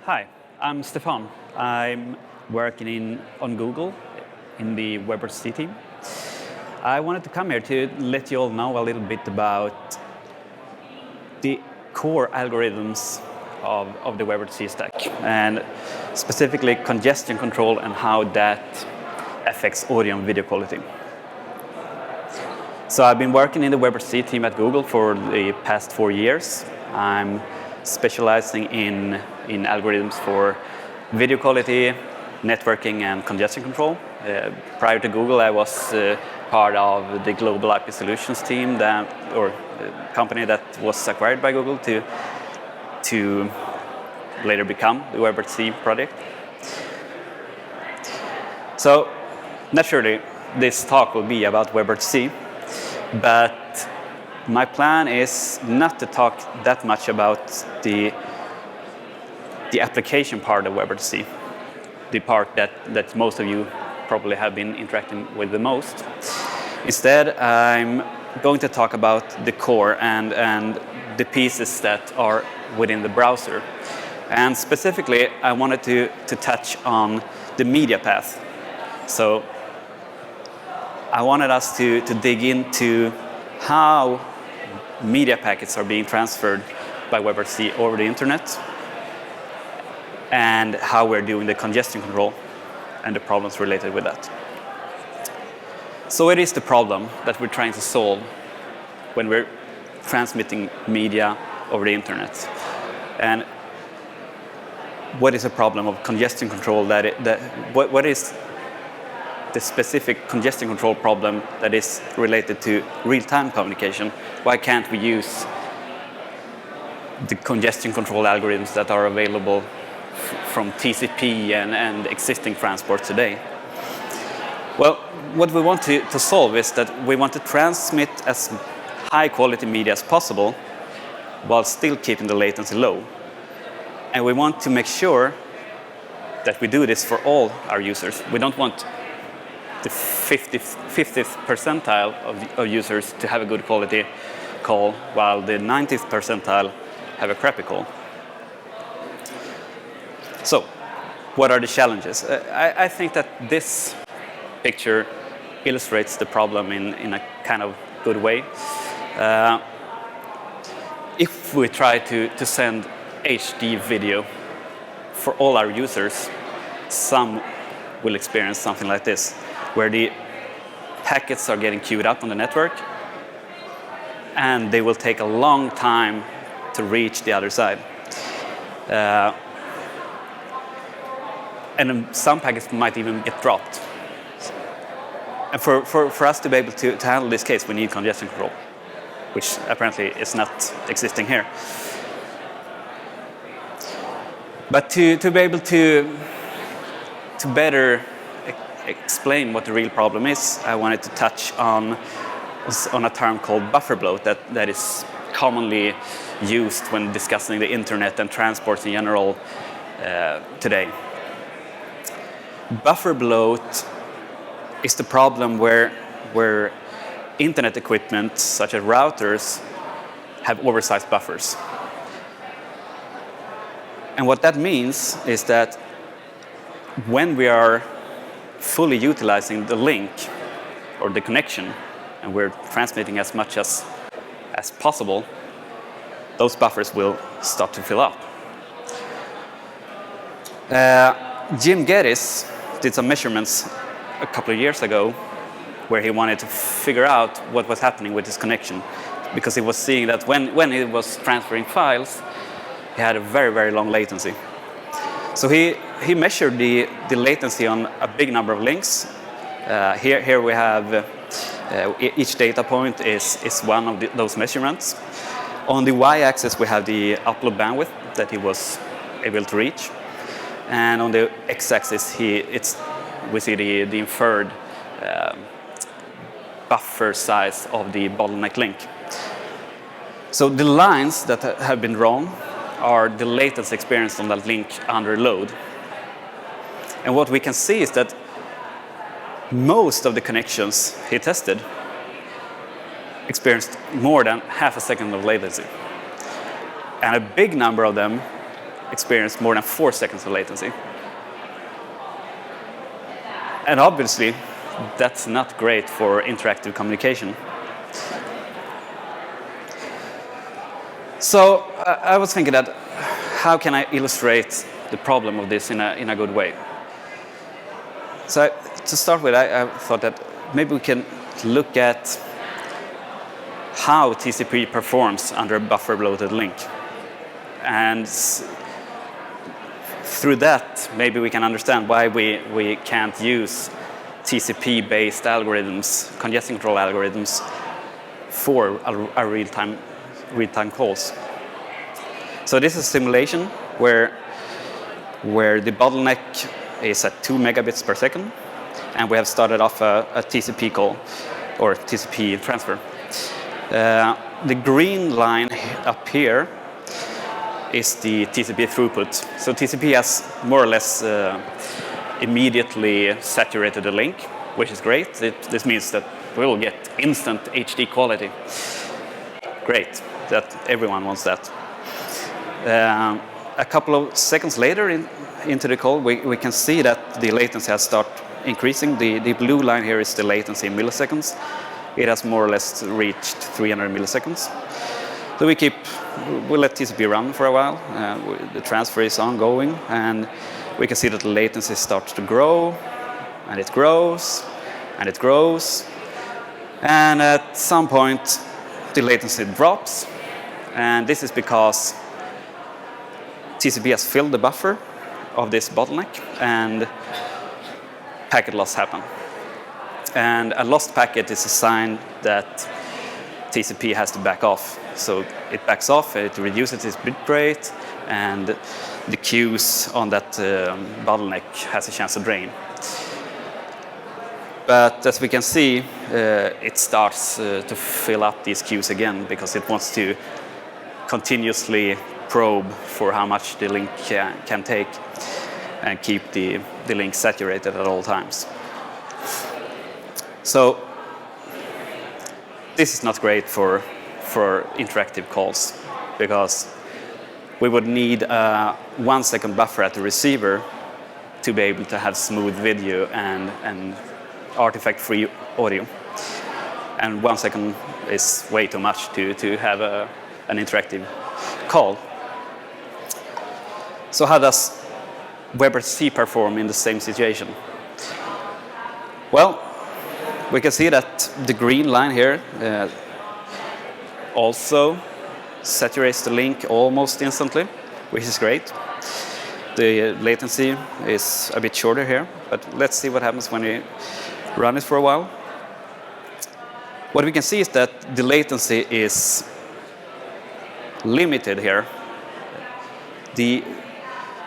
Hi, I'm Stefan. I'm working on Google in the WebRTC team. I wanted to come here to let you all know a little bit about the core algorithms of the WebRTC stack, and specifically congestion control and how that affects audio and video quality. So I've been working in the WebRTC team at Google for the past 4 years. I'm specializing in algorithms for video quality, networking, and congestion control. Prior to Google, I was part of the global IP solutions team, company that was acquired by Google to later become the WebRTC project. So naturally, this talk will be about WebRTC, but my plan is not to talk that much about the application part of WebRTC, the part that most of you probably have been interacting with the most. Instead, I'm going to talk about the core and the pieces that are within the browser. And specifically, I wanted to touch on the media path. So I wanted us to dig into how media packets are being transferred by WebRTC over the internet, and how we're doing the congestion control and the problems related with that. So what is the problem that we're trying to solve when we're transmitting media over the internet? And what is the problem of congestion control? What is the specific congestion control problem that is related to real-time communication? Why can't we use the congestion control algorithms that are available from TCP and existing transport today? Well, what we want to solve is that we want to transmit as high quality media as possible while still keeping the latency low. And we want to make sure that we do this for all our users. We don't want the 50th percentile of users to have a good quality call, while the 90th percentile have a crappy call. So, what are the challenges? I think that this picture illustrates the problem in a kind of good way. If we try to send HD video for all our users, some will experience something like this, where the packets are getting queued up on the network, and they will take a long time to reach the other side. And some packets might even get dropped. And for us to be able to handle this case, we need congestion control, which apparently is not existing here. But to be able to better explain what the real problem is, I wanted to touch on a term called buffer bloat that is commonly used when discussing the internet and transport in general today. Buffer bloat is the problem where internet equipment, such as routers, have oversized buffers. And what that means is that when we are fully utilizing the link or the connection, and we're transmitting as much as possible, those buffers will start to fill up. Jim Geddes did some measurements a couple of years ago where he wanted to figure out what was happening with his connection, because he was seeing that when he was transferring files, he had a very, very long latency. So he measured the latency on a big number of links. Here we have each data point is one of those measurements. On the y-axis we have the upload bandwidth that he was able to reach, and on the x-axis we see the inferred buffer size of the bottleneck link. So the lines that have been drawn are the latency experienced on that link under load. And what we can see is that most of the connections he tested experienced more than half a second of latency. And a big number of them experience more than 4 seconds of latency. And obviously, that's not great for interactive communication. So I was thinking that how can I illustrate the problem of this in a good way? So to start with, I thought that maybe we can look at how TCP performs under a buffer bloated link. And through that, maybe we can understand why we can't use TCP-based algorithms, congestion control algorithms, for a real-time calls. So this is a simulation where the bottleneck is at 2 megabits per second, and we have started off a TCP call, or TCP transfer. The green line up here is the TCP throughput. So TCP has more or less immediately saturated the link, which is great. This means that we will get instant HD quality. Great, that everyone wants that. A couple of seconds later into the call, we can see that the latency has started increasing. The blue line here is the latency in milliseconds. It has more or less reached 300 milliseconds. So we let TCP run for a while. The transfer is ongoing, and we can see that the latency starts to grow, and it grows, and it grows. And at some point, the latency drops, and this is because TCP has filled the buffer of this bottleneck, and packet loss happen. And a lost packet is a sign that TCP has to back off. So it backs off, it reduces its bit rate, and the queues on that bottleneck has a chance to drain. But as we can see, it starts to fill up these queues again because it wants to continuously probe for how much the link can take and keep the link saturated at all times. So this is not great for interactive calls because we would need a 1 second buffer at the receiver to be able to have smooth video and artifact-free audio. And 1 second is way too much to have an interactive call. So how does WebRTC perform in the same situation? Well, we can see that the green line here also saturates the link almost instantly, which is great. The latency is a bit shorter here, but let's see what happens when we run it for a while. What we can see is that the latency is limited here.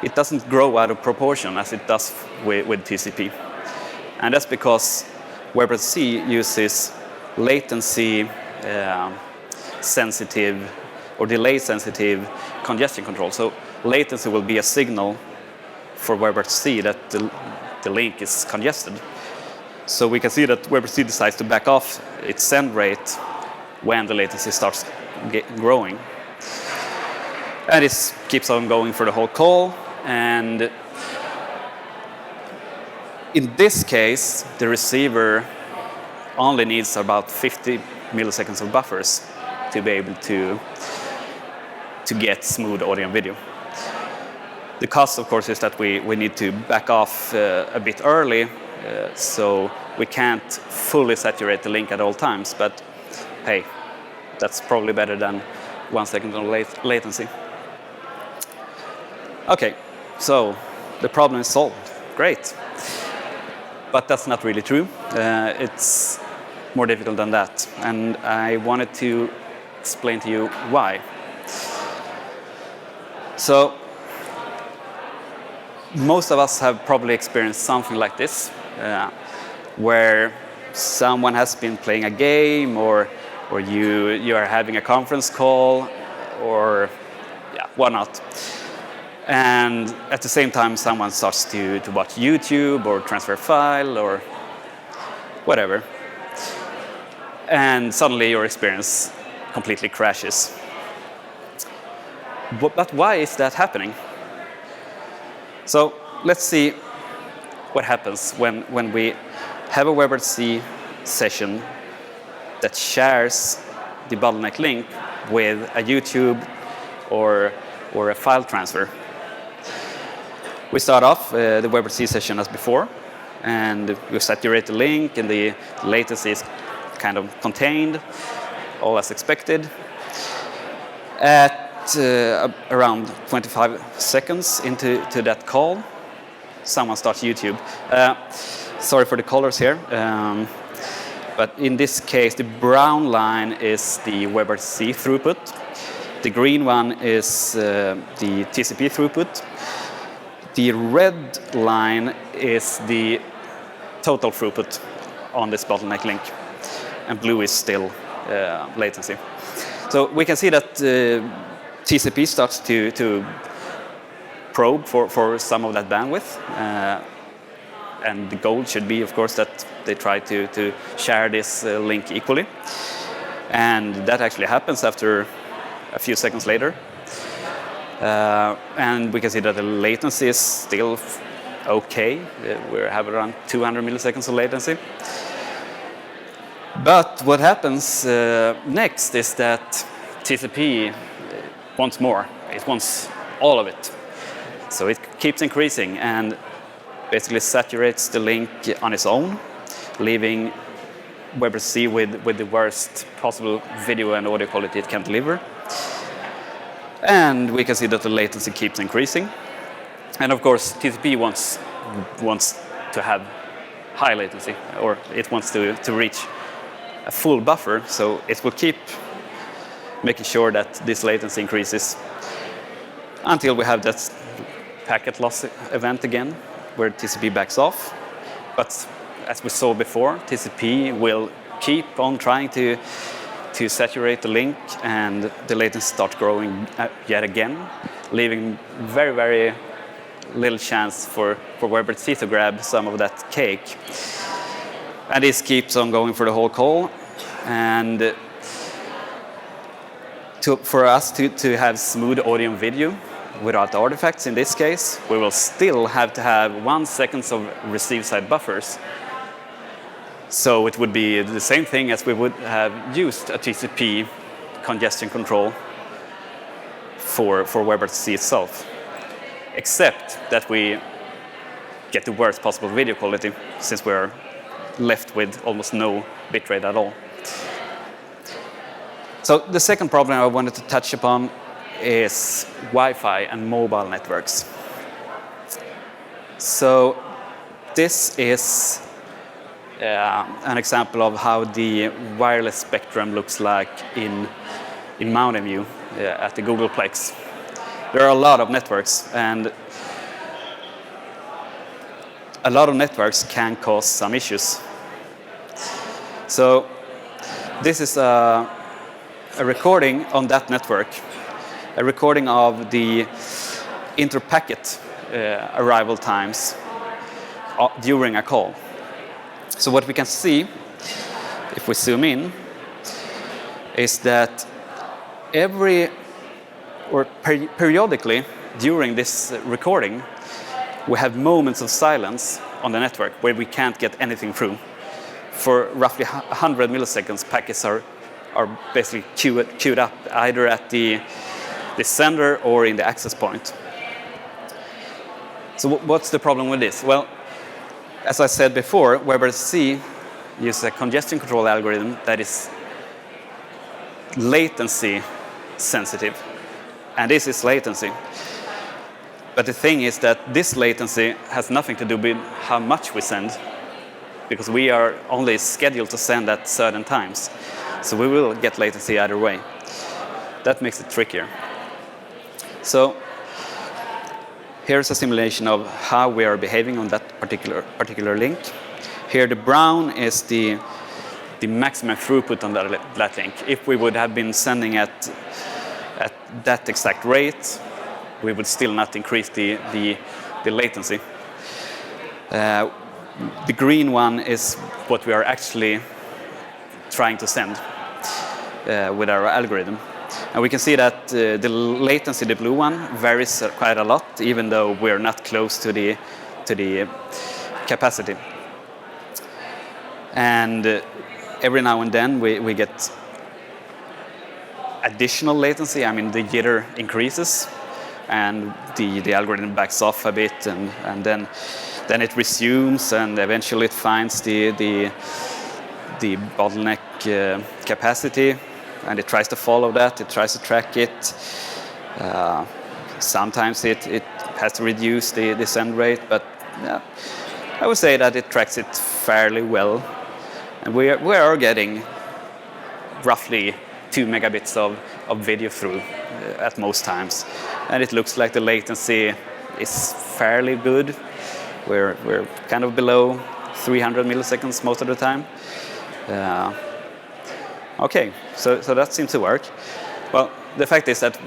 It doesn't grow out of proportion as it does with TCP. And that's because WebRTC uses latency sensitive or delay sensitive congestion control. So latency will be a signal for WebRTC that the link is congested. So we can see that WebRTC decides to back off its send rate when the latency starts growing. And it keeps on going for the whole call. And in this case, the receiver only needs about 50 milliseconds of buffers to be able to get smooth audio and video. The cost, of course, is that we need to back off a bit early, so we can't fully saturate the link at all times. But hey, that's probably better than 1 second of latency. Okay, so the problem is solved. Great. But that's not really true. It's more difficult than that. And I wanted to explain to you why. So most of us have probably experienced something like this, where someone has been playing a game, or you are having a conference call, or whatnot. And at the same time, someone starts to watch YouTube or transfer a file or whatever. And suddenly your experience completely crashes. But why is that happening? So let's see what happens when we have a WebRTC session that shares the bottleneck link with a YouTube or a file transfer. We start off the WebRTC session as before, and we saturate the link, and the latency is kind of contained, all as expected. At around 25 seconds into that call, someone starts YouTube. Sorry for the colors here, but in this case, the brown line is the WebRTC throughput. The green one is the TCP throughput. The red line is the total throughput on this bottleneck link, and blue is still latency. So we can see that TCP starts to probe for some of that bandwidth, and the goal should be, of course, that they try to share this link equally, and that actually happens after a few seconds later. And we can see that the latency is still okay. We have around 200 milliseconds of latency. But what happens next is that TCP wants more. It wants all of it. So it keeps increasing and basically saturates the link on its own, leaving WebRTC with the worst possible video and audio quality it can deliver. And we can see that the latency keeps increasing. And of course, TCP wants to have high latency, or it wants to reach a full buffer, so it will keep making sure that this latency increases until we have that packet loss event again, where TCP backs off. But as we saw before, TCP will keep on trying to saturate the link, and the latency starts growing yet again, leaving very, very little chance for WebRTC to grab some of that cake. And this keeps on going for the whole call. And for us to have smooth audio and video without artifacts in this case, we will still have to have 1 second of receive side buffers. So it would be the same thing as we would have used a TCP congestion control for WebRTC itself, except that we get the worst possible video quality, since we're left with almost no bitrate at all. So the second problem I wanted to touch upon is Wi-Fi and mobile networks. So this is an example of how the wireless spectrum looks like in Mountain View at the Googleplex. There are a lot of networks, and a lot of networks can cause some issues. So this is a recording on that network, a recording of the inter-packet arrival times during a call. So what we can see, if we zoom in, is that periodically during this recording, we have moments of silence on the network where we can't get anything through. For roughly 100 milliseconds, packets are basically queued up either at the sender or in the access point. So what's the problem with this? Well, as I said before, WebRTC uses a congestion control algorithm that is latency sensitive, and this is latency. But the thing is that this latency has nothing to do with how much we send, because we are only scheduled to send at certain times. So we will get latency either way. That makes it trickier. So here's a simulation of how we are behaving on that particular link. Here the brown is the maximum throughput on that link. If we would have been sending at that exact rate, we would still not increase the latency. The green one is what we are actually trying to send with our algorithm. And we can see that the latency, the blue one, varies quite a lot, even though we're not close to the capacity. And every now and then we get additional latency. I mean, the jitter increases, and the algorithm backs off a bit, and then it resumes, and eventually it finds the bottleneck capacity, and it tries to follow that. It tries to track it. Sometimes it has to reduce the send rate, but I would say that it tracks it fairly well, and we are getting roughly 2 megabits of video through at most times, and it looks like the latency is fairly good. We're kind of below 300 milliseconds most of the time. Okay, so that seems to work. Well, the fact is that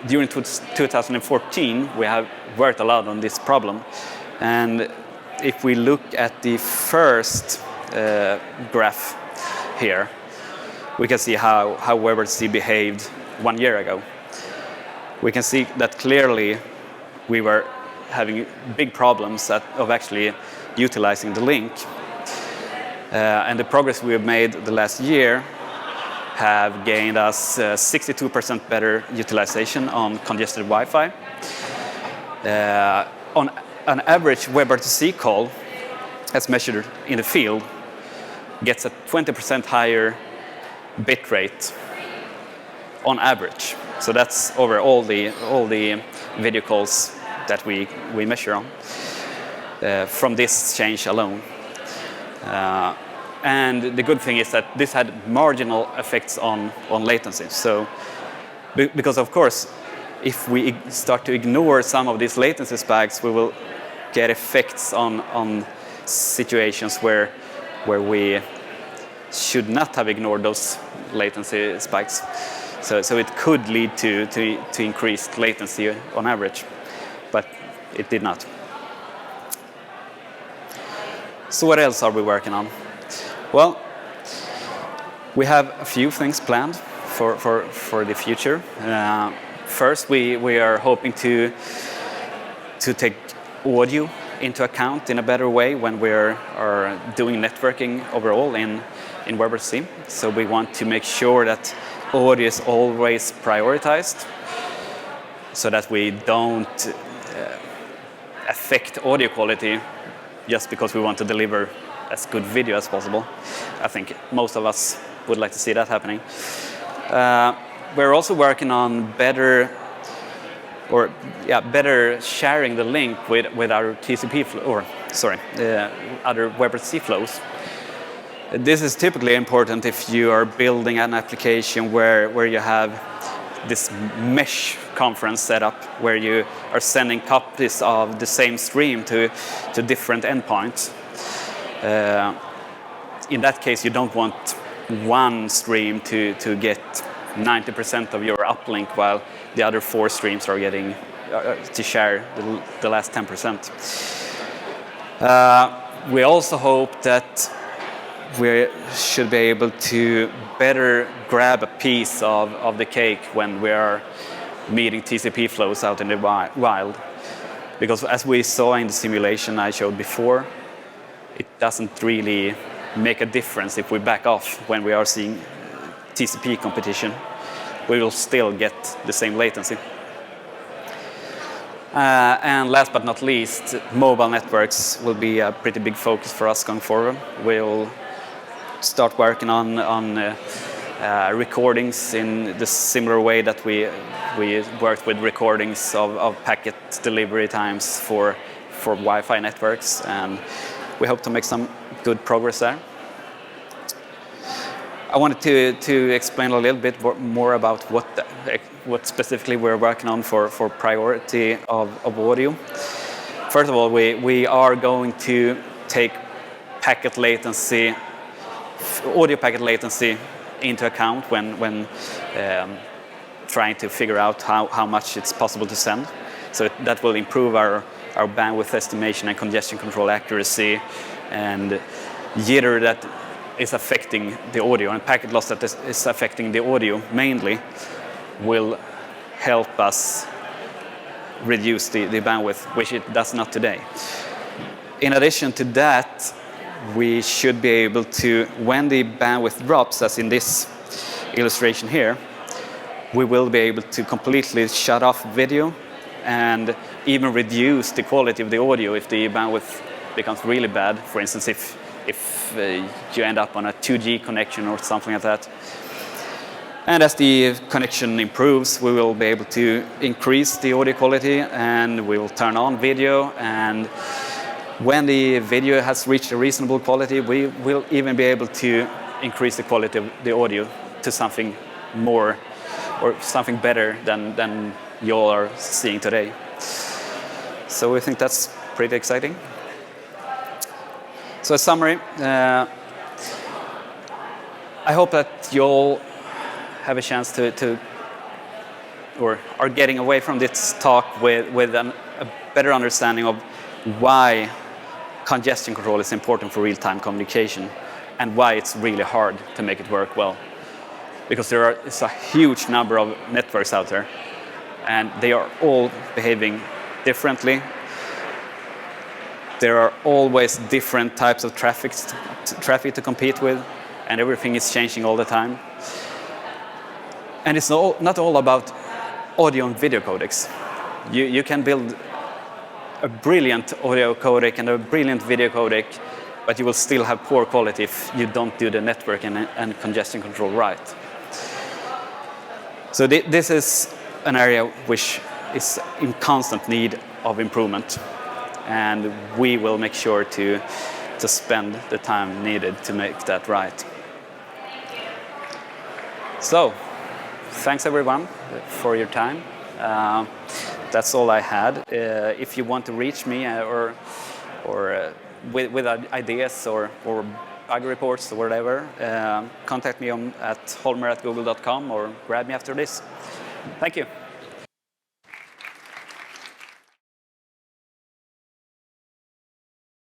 during 2014 we have worked a lot on this problem, and if we look at the first graph here, we can see how WebRTC behaved 1 year ago. We can see that clearly we were having big problems of actually utilizing the link. And the progress we have made the last year have gained us 62% better utilization on congested Wi-Fi. On an average WebRTC call, as measured in the field, gets a 20% higher bit rate on average. So that's over all the video calls that we measure on from this change alone. And the good thing is that this had marginal effects on latency. So, because of course, if we start to ignore some of these latency spikes, we will get effects on situations where we should not have ignored those latency spikes. So it could lead to increased latency on average, but it did not. So what else are we working on? Well, we have a few things planned for the future. First, we are hoping to take audio into account in a better way when we are doing networking overall in WebRTC. So we want to make sure that audio is always prioritized, so that we don't affect audio quality just because we want to deliver as good video as possible. I think most of us would like to see that happening. We're also working on better sharing the link with our TCP other WebRTC flows. This is typically important if you are building an application where you have this mesh conference setup, where you are sending copies of the same stream to different endpoints. In that case, you don't want one stream to get 90% of your uplink, while the other 4 streams are getting to share the last 10%. We also hope that we should be able to better grab a piece of the cake when we are meeting TCP flows out in the wild. Because as we saw in the simulation I showed before, it doesn't really make a difference if we back off when we are seeing TCP competition. We will still get the same latency. And last but not least, mobile networks will be a pretty big focus for us going forward. We'll start working on recordings in the similar way that we worked with recordings of packet delivery times for Wi-Fi networks, and we hope to make some good progress there. I wanted to explain a little bit more about what specifically we're working on for priority of audio. First of all, we are going to take packet latency, audio packet latency into account when trying to figure out how much it's possible to send. So that will improve our bandwidth estimation and congestion control accuracy, and jitter that is affecting the audio, and packet loss that is affecting the audio mainly, will help us reduce the bandwidth, which it does not today. In addition to that, we should be able to, when the bandwidth drops, as in this illustration here, we will be able to completely shut off video and even reduce the quality of the audio if the bandwidth becomes really bad. For instance, if you end up on a 2G connection or something like that. And as the connection improves, we will be able to increase the audio quality, and we will turn on video. And when the video has reached a reasonable quality, we will even be able to increase the quality of the audio to something more or something better than you all are seeing today. So we think that's pretty exciting. So a summary, I hope that you all have a chance to or are getting away from this talk with a better understanding of why congestion control is important for real-time communication and why it's really hard to make it work well. Because it's a huge number of networks out there, and they are all behaving differently. There are always different types of traffic to compete with, and everything is changing all the time. And it's not all about audio and video codecs. You can build a brilliant audio codec and a brilliant video codec, but you will still have poor quality if you don't do the network and congestion control right. So this is an area which is in constant need of improvement, and we will make sure to spend the time needed to make that right. So, thanks everyone for your time. That's all I had. If you want to reach me or with ideas or bug reports or whatever, contact me at holmer@google.com or grab me after this. Thank you.